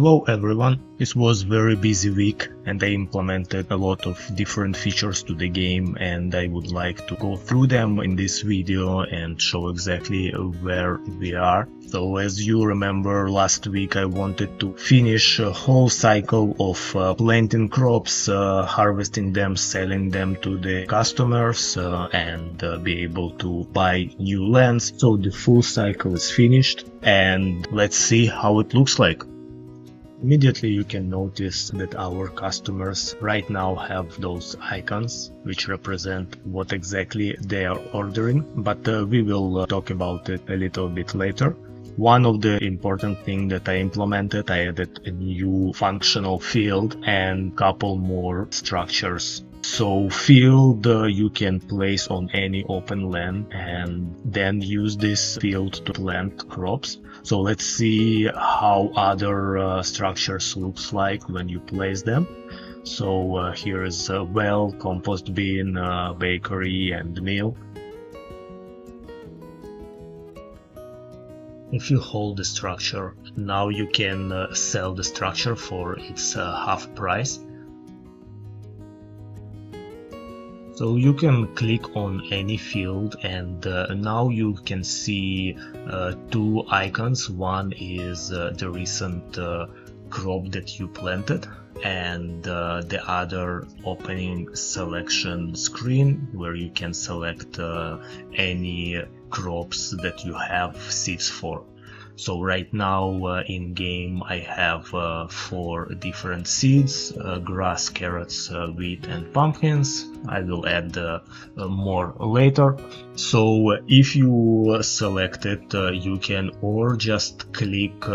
Hello everyone, it was very busy week and I implemented a lot of different features to the game, and I would like to go through them in this video and show exactly where we are. So as you remember, last week I wanted to finish a whole cycle of planting crops, harvesting them, selling them to the customers and be able to buy new lands. So the full cycle is finished and let's see how it looks like. Immediately you can notice that our customers right now have those icons which represent what exactly they are ordering, but we will talk about it a little bit later. One of the important things that I implemented, I added a new functional field and couple more structures. So field you can place on any open land and then use this field to plant crops. So let's see how other structures looks like when you place them. So here is a well, compost bin, bakery and mill. If you hold the structure, now you can sell the structure for its half price. So you can click on any field and now you can see two icons. One is the recent crop that you planted, and the other opening selection screen where you can select any crops that you have seeds for. So right now in game I have 4 different seeds: grass, carrots, wheat and pumpkins. I will add more later. So if you select it, you can or just click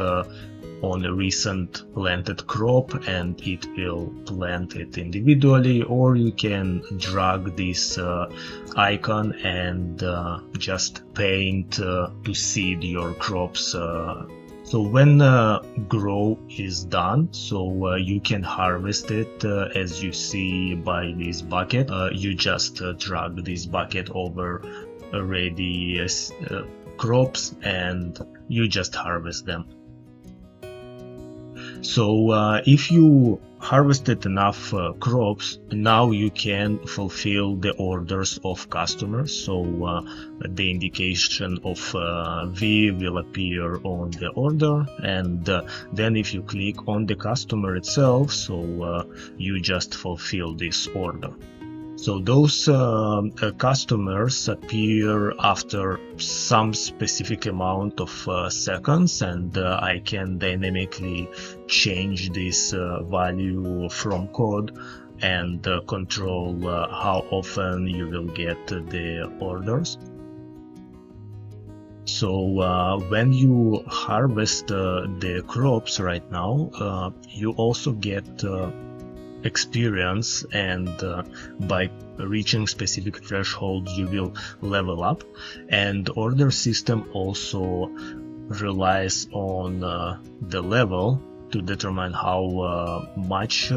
on a recent planted crop and it will plant it individually, or you can drag this icon and just paint to seed your crops. So when grow is done, so you can harvest it as you see by this bucket. You just drag this bucket over already crops and you just harvest them. So if you harvested enough crops, now you can fulfill the orders of customers. So the indication of V will appear on the order, and then if you click on the customer itself, so you just fulfill this order. So those customers appear after some specific amount of seconds, and I can dynamically change this value from code and control how often you will get the orders. So when you harvest the crops right now, you also get experience, and by reaching specific threshold you will level up, and order system also relies on the level to determine how much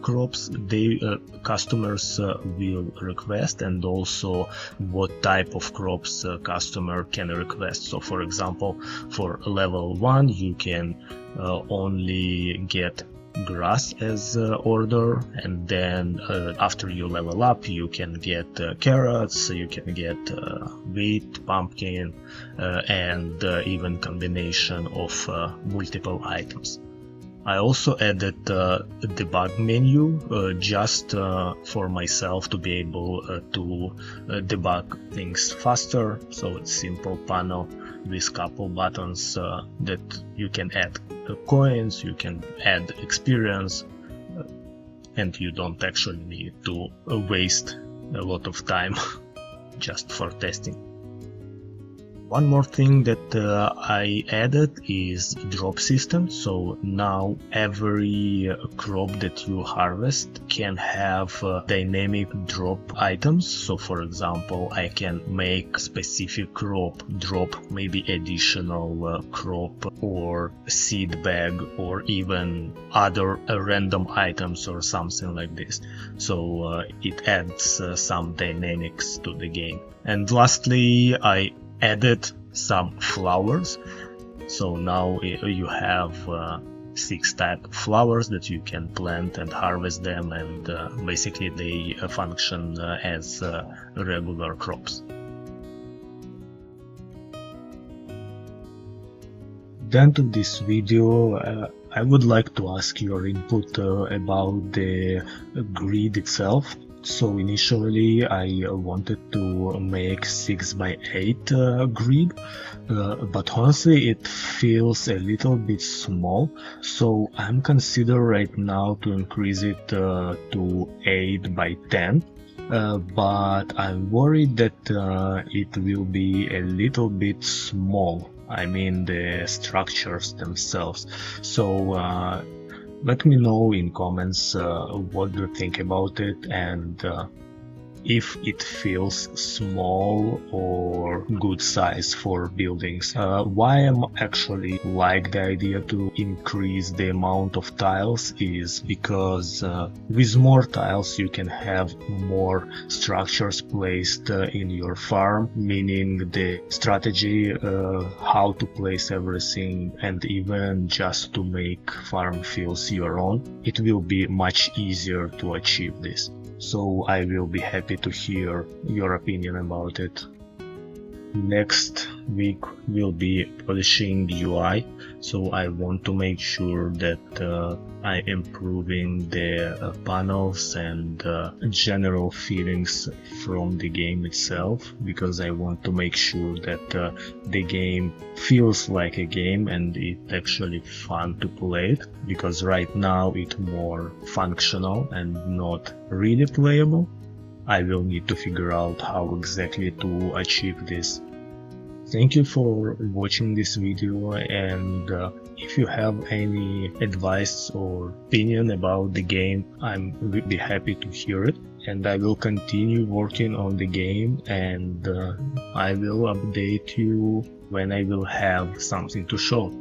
crops the customers will request, and also what type of crops customer can request. So for example, for level 1 you can only get grass as order, and then after you level up you can get carrots, you can get wheat, pumpkin, and even combination of multiple items. I also added the debug menu just for myself to be able to debug things faster. So it's simple panel with couple buttons that you can add coins, you can add experience, and you don't actually need to waste a lot of time just for testing. One more thing that I added is drop system. So now every crop that you harvest can have dynamic drop items. So for example, I can make specific crop drop maybe additional crop or seed bag, or even other random items or something like this. So it adds some dynamics to the game. And lastly, I added some flowers. So now you have 6 type of flowers that you can plant and harvest them, and basically they function as regular crops. At the end of this video, I would like to ask your input about the grid itself. So initially I wanted to make 6 by 8 grid, but honestly it feels a little bit small, so I'm considering right now to increase it to 8 by 10. But I'm worried that it will be a little bit small. I mean the structures themselves. So let me know in comments what you think about it, and if it feels small or good size for buildings. Why I'm actually like the idea to increase the amount of tiles is because with more tiles you can have more structures placed in your farm, meaning the strategy, how to place everything, and even just to make farm feels your own, it will be much easier to achieve this. So I will be happy to hear your opinion about it. Next week will be polishing UI, so I want to make sure that I improving the panels and general feelings from the game itself, because I want to make sure that the game feels like a game and it's actually fun to play it, because right now it's more functional and not really playable. I will need to figure out how exactly to achieve this. Thank you for watching this video, and if you have any advice or opinion about the game, I will be happy to hear it, and I will continue working on the game, and I will update you when I will have something to show.